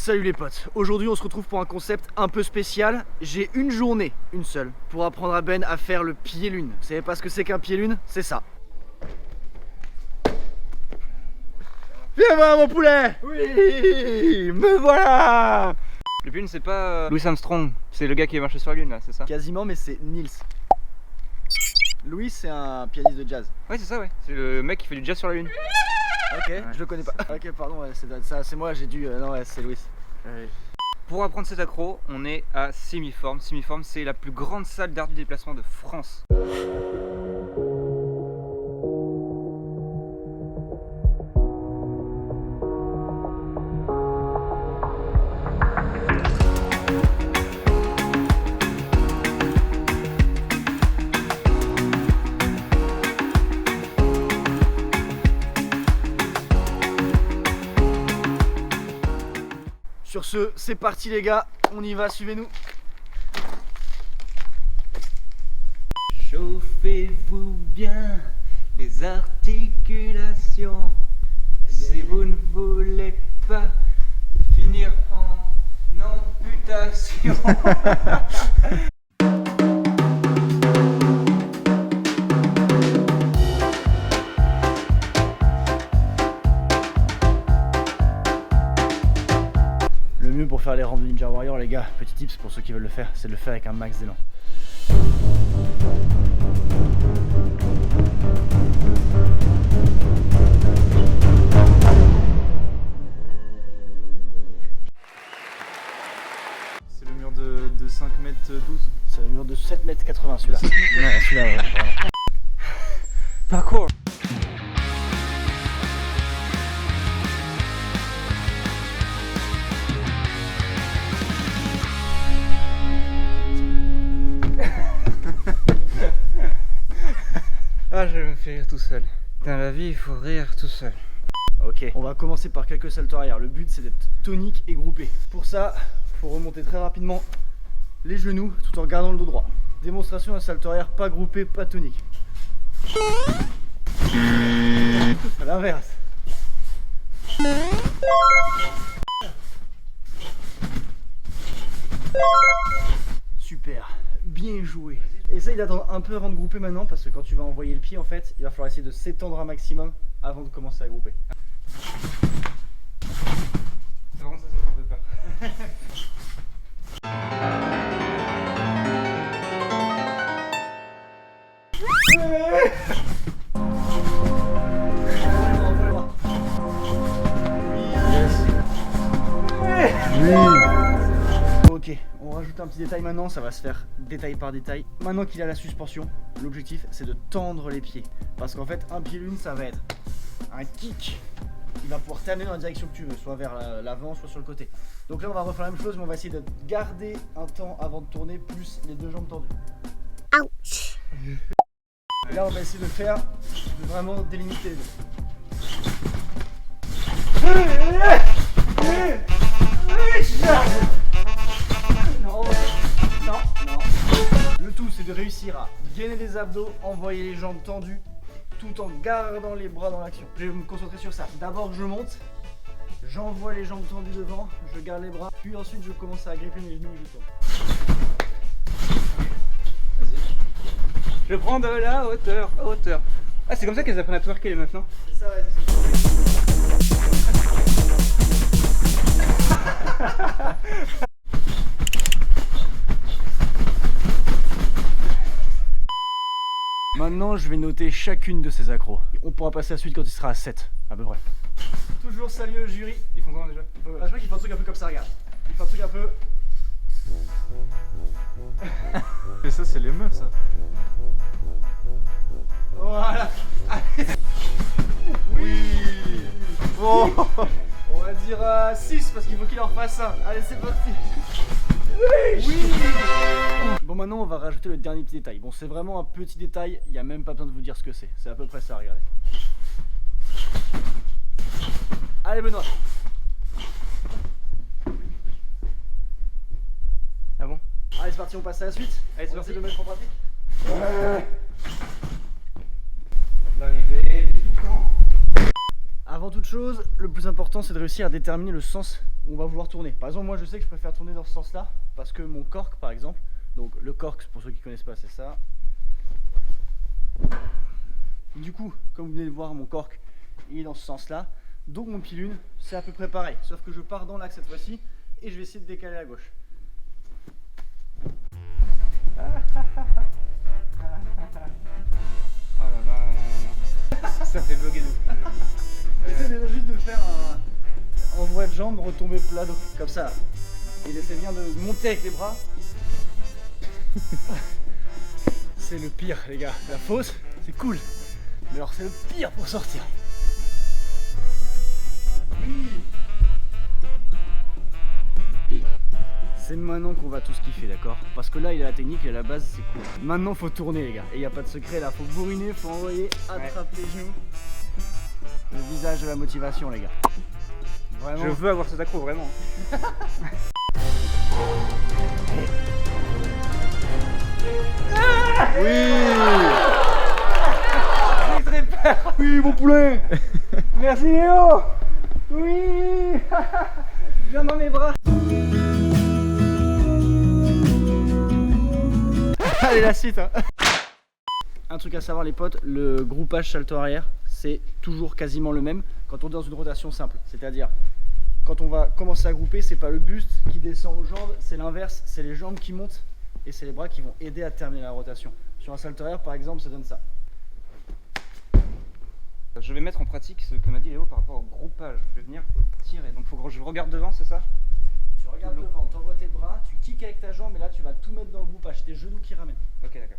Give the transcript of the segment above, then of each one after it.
Salut les potes, aujourd'hui on se retrouve pour un concept un peu spécial. J'ai une journée, une seule, pour apprendre à Ben à faire le pied-lune. Vous savez pas ce que c'est qu'un pied-lune? C'est ça. Viens voir mon poulet. Oui, me voilà. Le pied-lune c'est pas Louis Armstrong, c'est le gars qui est marché sur la lune là, c'est ça? Quasiment, mais c'est Nils. Louis c'est un pianiste de jazz. Ouais c'est ça, ouais, c'est le mec qui fait du jazz sur la lune. Ok, Ouais. je le connais pas. Ok, pardon, ouais, c'est moi, j'ai dû... non, ouais, c'est Louis. Pour apprendre cet accro, on est à Simiforme. Simiforme, c'est la plus grande salle d'art du déplacement de France. Sur ce, c'est parti les gars, on y va, suivez-nous. Chauffez-vous bien les articulations si vous ne voulez pas finir en amputation. Le mieux pour faire les rampes de Ninja Warrior les gars, petit tips pour ceux qui veulent le faire, c'est de le faire avec un max d'élan. C'est le mur de 5 mètres 12. C'est le mur de 7,80 m celui-là. Ouais, celui-là, ouais, vraiment. Parcours. Ah, je me fais rire tout seul. Dans la vie, il faut rire tout seul. Ok, on va commencer par quelques saltos arrière. Le but c'est d'être tonique et groupé. Pour ça, il faut remonter très rapidement les genoux tout en gardant le dos droit. Démonstration d'un salto arrière pas groupé, pas tonique. À l'inverse. Super, bien joué. Essaye d'attendre un peu avant de grouper maintenant parce que quand tu vas envoyer le pied en fait, il va falloir essayer de s'étendre un maximum avant de commencer à grouper. C'est vraiment ça fait un peu peur. Ok, on rajoute un petit détail maintenant, ça va se faire détail par détail. Maintenant qu'il a la suspension, l'objectif c'est de tendre les pieds. Parce qu'en fait, un pied lune, ça va être un kick. Il va pouvoir t'amener dans la direction que tu veux, soit vers l'avant, soit sur le côté. Donc là, on va refaire la même chose, mais on va essayer de garder un temps avant de tourner, plus les deux jambes tendues. Ouch. Et là, on va essayer de faire, de vraiment délimiter les deux. Non, non, non. Le tout, c'est de réussir à gainer les abdos, envoyer les jambes tendues, tout en gardant les bras dans l'action. Je vais me concentrer sur ça. D'abord, je monte, j'envoie les jambes tendues devant, je garde les bras, puis ensuite, je commence à agripper mes genoux et je tourne. Vas-y. Je prends de la hauteur, hauteur. Ah, c'est comme ça qu'elles apprennent à twerker les meufs, non? C'est ça, ouais, c'est ça. Maintenant, je vais noter chacune de ces accros. On pourra passer à la suite quand il sera à 7, à peu près. Toujours salut au jury. Ils font comment déjà? Je crois qu'il faut un truc un peu comme ça, regarde. Il faut un truc un peu... Mais ça, c'est les meufs, ça. Voilà. Oui. Oh. On va dire 6 parce qu'il faut qu'il en fasse un. Allez, c'est parti. Oui. Bon, maintenant on va rajouter le dernier petit détail. Bon, c'est vraiment un petit détail, il n'y a même pas besoin de vous dire ce que c'est. C'est à peu près ça, regardez. Allez Benoît. Ah bon? Allez, c'est parti, on passe à la suite. Allez, c'est On parti. essaie de le mettre en pratique. L'arrivée du camp. Avant toute chose, le plus important c'est de réussir à déterminer le sens on va vouloir tourner. Par exemple, moi je sais que je préfère tourner dans ce sens-là parce que mon cork, par exemple, donc le cork, pour ceux qui connaissent pas, c'est ça. Du coup, comme vous venez de voir, mon cork il est dans ce sens-là. Donc mon pied lune, c'est à peu près pareil, sauf que je pars dans l'axe cette fois-ci et je vais essayer de décaler à gauche. Oh là là là là. Ça fait bugger nous. Essaye déjà juste de faire un envoi de jambe, retomber plat dos, comme ça. Et essaie bien de monter avec les bras. C'est le pire les gars, la fosse c'est cool, mais alors c'est le pire pour sortir. C'est maintenant qu'on va tous kiffer, d'accord? Parce que là il a la technique et à la base c'est cool. Maintenant faut tourner les gars, et il n'y a pas de secret là, faut bourriner, faut envoyer, attraper les genoux. Le visage de la motivation les gars. Vraiment. Je veux avoir cet accro, vraiment. Oui. J'ai très peur. Oui mon poulet. Merci Léo. Oui. Viens dans mes bras. Allez la suite hein. Un truc à savoir les potes, le groupage salto arrière c'est toujours quasiment le même quand on est dans une rotation simple. C'est-à-dire quand on va commencer à grouper, c'est pas le buste qui descend aux jambes, c'est l'inverse, c'est les jambes qui montent et c'est les bras qui vont aider à terminer la rotation. Sur un salto arrière par exemple ça donne ça. Je vais mettre en pratique ce que m'a dit Léo par rapport au groupage. Je vais venir tirer, donc faut que je regarde devant, c'est ça? Tu regardes devant, t'envoies tes bras, tu kicks avec ta jambe et là tu vas tout mettre dans le groupage, tes genoux qui ramènent. Ok, d'accord.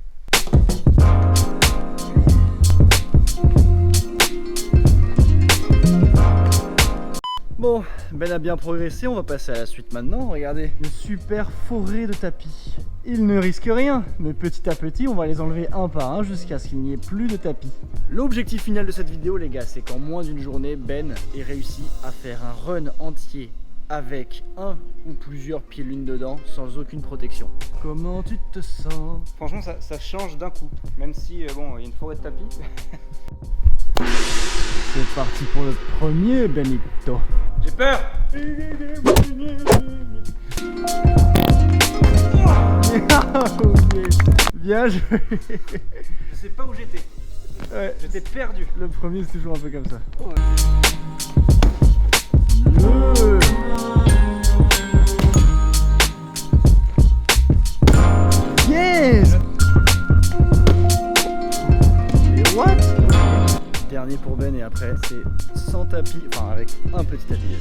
Bon, Ben a bien progressé, on va passer à la suite maintenant. Regardez, une super forêt de tapis. Il ne risque rien, mais petit à petit, on va les enlever un par un jusqu'à ce qu'il n'y ait plus de tapis. L'objectif final de cette vidéo, les gars, c'est qu'en moins d'une journée, Ben ait réussi à faire un run entier avec un ou plusieurs pieds lunes dedans, sans aucune protection. Comment tu te sens? Franchement, ça change d'un coup. Même si, bon, il y a une forêt de tapis. C'est parti pour le premier, Benito. J'ai peur. Oh, yes. Bien joué. Je sais pas où j'étais. Ouais, J'étais perdu. le premier c'est toujours un peu comme ça. Oh, Yes. Et what? Dernier pour Ben et après c'est sans tapis, enfin avec un petit tapis.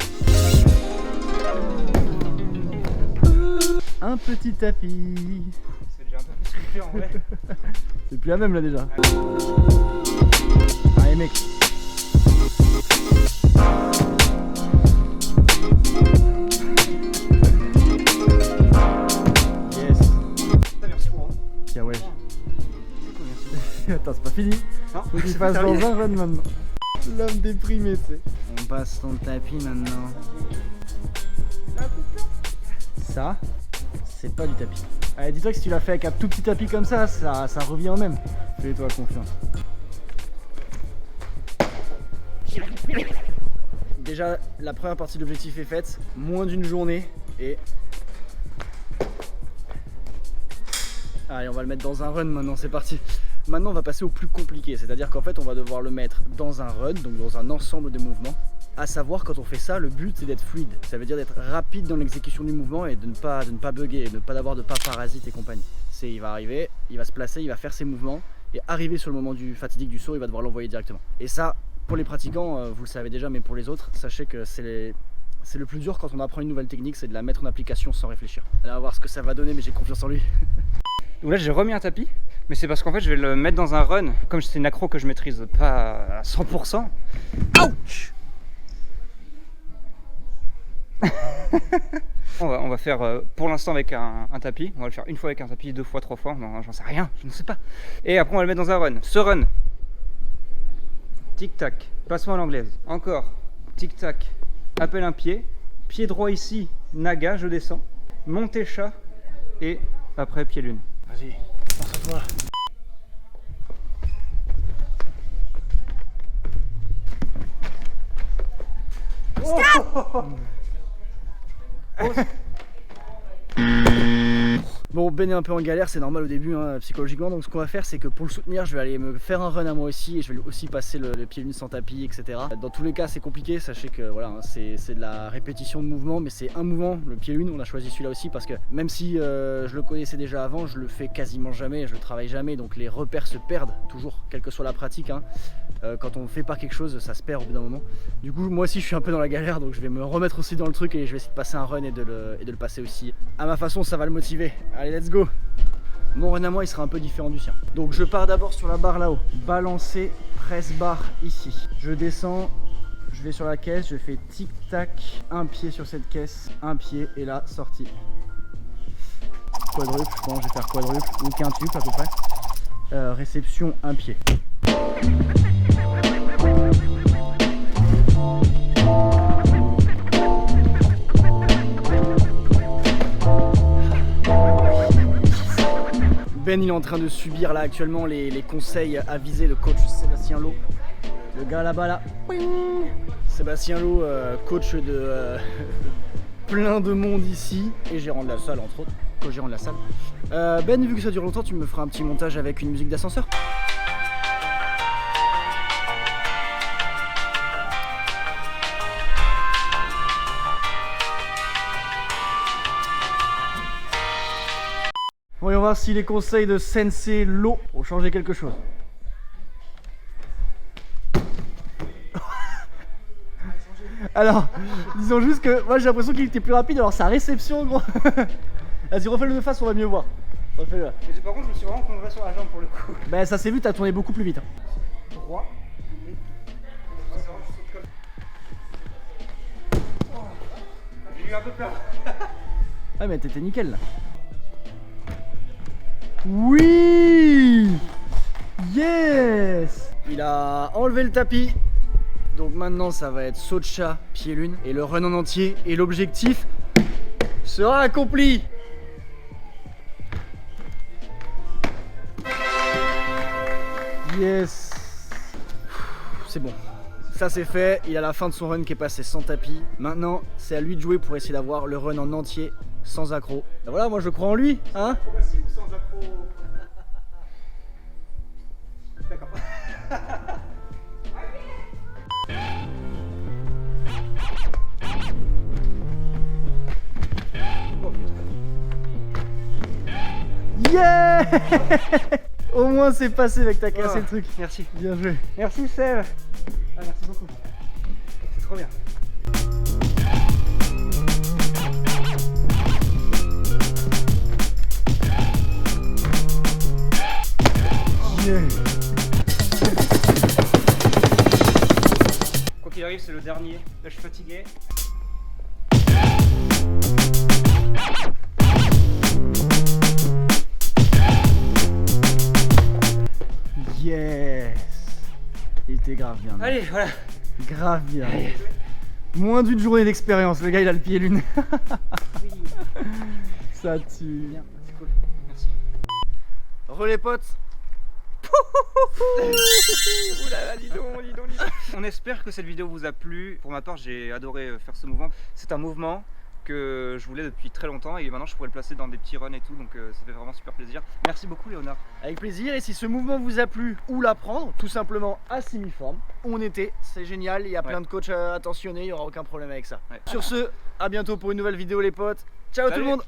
Un petit tapis. c'est déjà un peu plus sculpté en vrai. C'est plus la même là déjà. Allez mec. Yes. Merci gros. Tiens ouais. C'est cool, merci. Attends c'est pas fini. Non, Faut qu'il c'est fasse dans terminé. un run maintenant. L'homme déprimé tu sais. On passe dans le tapis maintenant. Ça, c'est pas du tapis. Allez, dis-toi que si tu l'as fait avec un tout petit tapis comme ça, ça revient au même. Fais-toi confiance. Déjà, la première partie de l'objectif est faite. Moins d'une journée et... Allez, on va le mettre dans un run maintenant, c'est parti. Maintenant, on va passer au plus compliqué. C'est-à-dire qu'en fait, on va devoir le mettre dans un run, donc dans un ensemble de mouvements. À savoir, quand on fait ça, le but c'est d'être fluide. Ça veut dire d'être rapide dans l'exécution du mouvement et de ne pas bugger, de ne pas avoir de pas parasites et compagnie. Il va arriver, il va se placer, il va faire ses mouvements et arriver sur le moment du fatidique du saut, il va devoir l'envoyer directement. Et ça, pour les pratiquants, vous le savez déjà, mais pour les autres, sachez que c'est le plus dur quand on apprend une nouvelle technique, c'est de la mettre en application sans réfléchir. Allez, on va voir ce que ça va donner, mais j'ai confiance en lui. Donc là j'ai remis un tapis, mais c'est parce qu'en fait je vais le mettre dans un run. Comme c'est une accro que je maîtrise pas à 100%. Ouch. on va faire pour l'instant avec un tapis. On va le faire une fois avec un tapis, 2 fois, 3 fois. Non, j'en sais rien, je ne sais pas. Et après on va le mettre dans un run. Ce run. Tic-tac, placement à l'anglaise. Encore. Tic-tac, appelle un pied. Pied droit ici, naga, je descends. Monté chat. Et après pied lune. Vas-y, pense à toi. Bon, Ben est un peu en galère, c'est normal au début hein, psychologiquement, donc ce qu'on va faire c'est que pour le soutenir je vais aller me faire un run à moi aussi et je vais lui aussi passer le pied lune sans tapis, etc. Dans tous les cas c'est compliqué, sachez que voilà, hein, c'est de la répétition de mouvement, mais c'est un mouvement, le pied lune, on a choisi celui-là aussi parce que même si je le connaissais déjà avant, je le fais quasiment jamais, je le travaille jamais, donc les repères se perdent toujours, quelle que soit la pratique. Hein. Quand on fait pas quelque chose, ça se perd au bout d'un moment. Du coup, moi aussi je suis un peu dans la galère, donc je vais me remettre aussi dans le truc et je vais essayer de passer un run et de le passer aussi à ma façon, ça va le motiver. Allez, let's go! Mon run à moi, il sera un peu différent du sien. Donc je pars d'abord sur la barre là-haut, balancer, presse barre ici. Je descends, je vais sur la caisse, je fais tic-tac, un pied sur cette caisse, un pied et là, sortie. Quadruple, je pense, je vais faire quadruple ou quintuple à peu près. Réception, un pied. Ben il est en train de subir là actuellement les conseils avisés de coach Sébastien Lowe. Le gars là-bas là. Sébastien Lowe, coach de plein de monde ici et gérant de la salle entre autres. Co-gérant de la salle. Ben, vu que ça dure longtemps, tu me feras un petit montage avec une musique d'ascenseur. Voyons voir si les conseils de Sensei Lowe ont changé quelque chose. Alors, disons juste que moi j'ai l'impression qu'il était plus rapide, alors sa réception gros. Vas-y, refais-le de face, on va mieux voir. Refais-le. Par contre, je me suis vraiment concentré sur la jambe pour le coup. Bah ça s'est vu, t'as tourné beaucoup plus vite. Droit. J'ai eu un peu peur. Ouais mais t'étais nickel là. Oui! Yes! Il a enlevé le tapis. Donc maintenant ça va être saut de chat, pied lune et le run en entier. Et l'objectif sera accompli. Yes! C'est bon. Ça c'est fait, il a la fin de son run qui est passé sans tapis. Maintenant c'est à lui de jouer pour essayer d'avoir le run en entier sans accro. Et voilà, moi je crois en lui, hein? Sans accro. D'accord. Yeah! Au moins c'est passé avec ta cassé le truc. Merci. Bien joué. Merci Seb. Ah, merci beaucoup. C'est trop bien. Yeah. Quoi qu'il arrive, c'est le dernier. Là, je suis fatigué. Yes! Il était grave bien. Allez, voilà. Grave bien. Moins d'une journée d'expérience, le gars il a le pied lune. Oui. Ça tue. Bien, c'est cool. Merci. Relais potes. Oulala, dis donc. On espère que cette vidéo vous a plu. Pour ma part, j'ai adoré faire ce mouvement. C'est un mouvement que je voulais depuis très longtemps et maintenant je pourrais le placer dans des petits runs et tout, donc ça fait vraiment super plaisir. Merci beaucoup Léonard. Avec plaisir, et si ce mouvement vous a plu, où l'apprendre? Tout simplement à Simiform. On était, c'est génial, il y a plein de coachs attentionnés, il n'y aura aucun problème avec ça. Ouais. Sur ce, à bientôt pour une nouvelle vidéo les potes. Ciao. Salut tout le monde.